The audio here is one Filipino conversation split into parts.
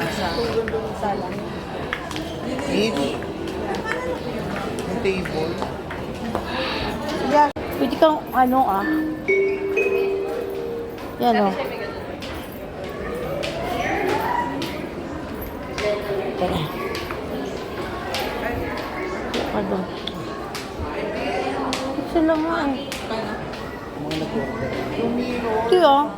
sa sala. Each. Yung table. Yeah. Pwede kang ano Yan o. Teka. Pardon. Sila mo Mga nag-order. Ito o.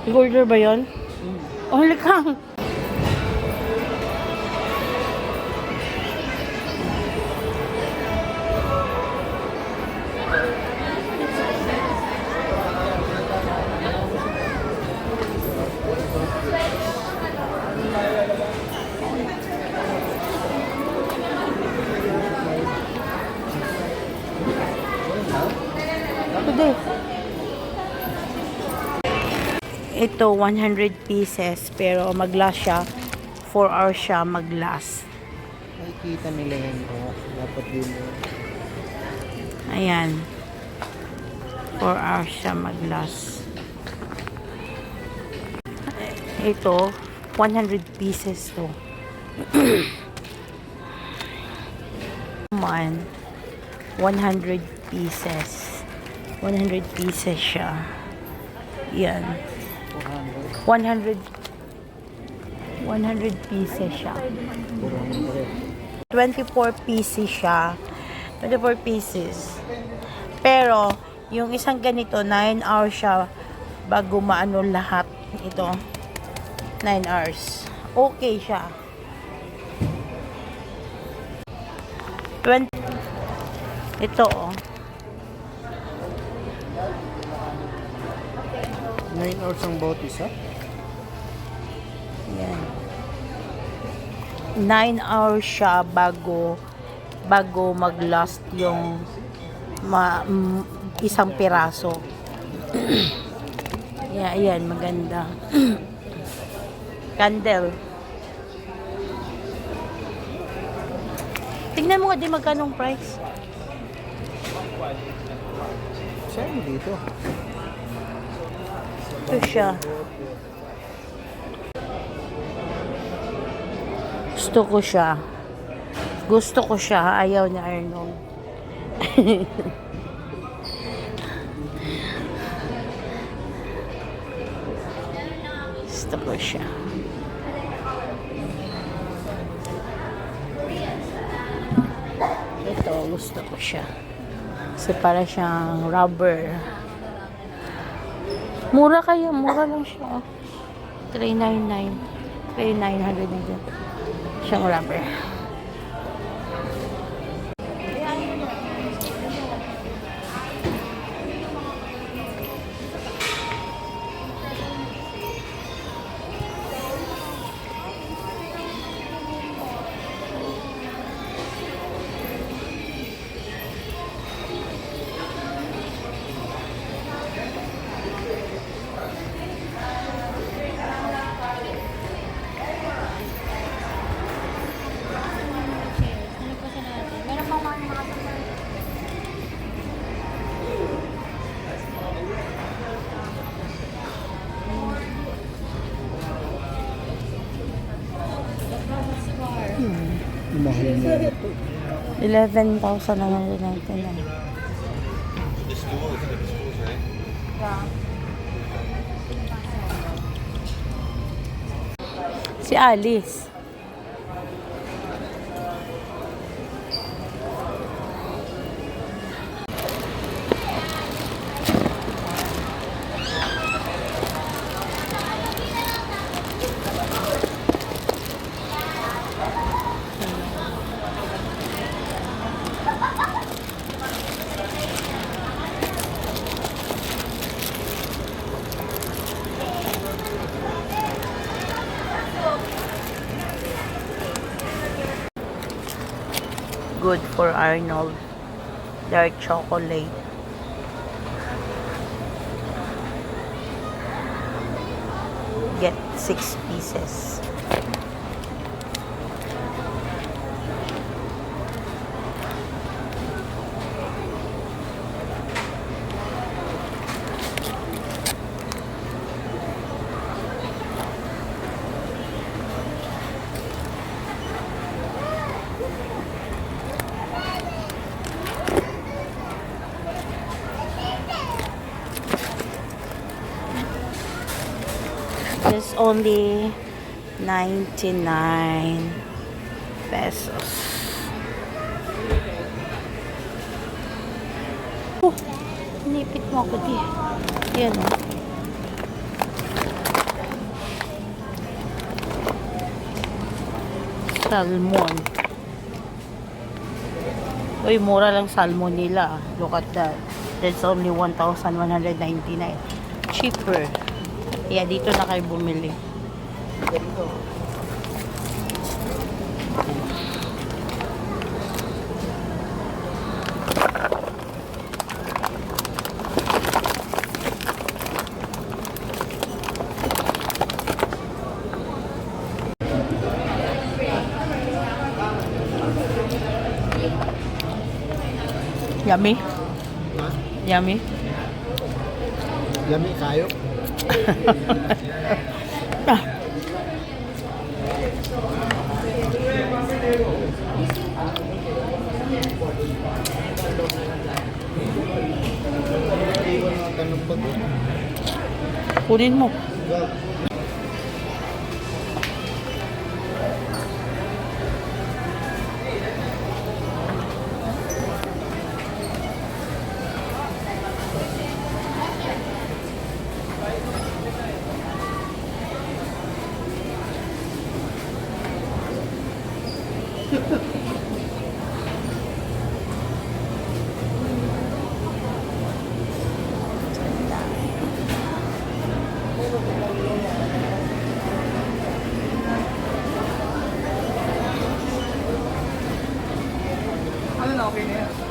Nag-order ba yun? Oh, likang. Today. Ito, 100 pieces. Pero mag-last siya. 4 hours siya mag-last. Nakikita nila yun. Dapat din. Ayan. 4 hours siya mag-last. Ito, 100 pieces to. Man, 100 pieces. 100 pieces siya. Yan. 100 pieces siya. 24 pieces siya. 24 pieces. Pero, yung isang ganito, 9 hours siya bago maano lahat. Ito. 9 hours. Okay siya. 20. Ito, 9 hours ang bawat isa? Yan. 9 hours siya bago mag-last yung isang piraso. Yan, maganda. Candle. Tingnan mo nga din magkano price. Saan dito? Ito siya. Gusto ko siya. Ayaw ni Arnold. Gusto ko siya. Ito, gusto ko siya. Kasi para siyang rubber. Mura kaya, mura lang siya. 399. 3,900 na dyan. Siyang rubber. Mahal na ito. 11,999. Si Alice. Good for Arnold. dark chocolate. Get 6 pieces. It's only 99 pesos. Oh, nipit mo ako di. Yan o. Salmon. Uy, mura lang salmon nila. Look at that. That's only 1,199. Cheaper. Kaya dito na kayo bumili. Yummy? Yummy? Lami kayo. Ah. Tanong pa to. Kunin mo. Ano na, okay na yan?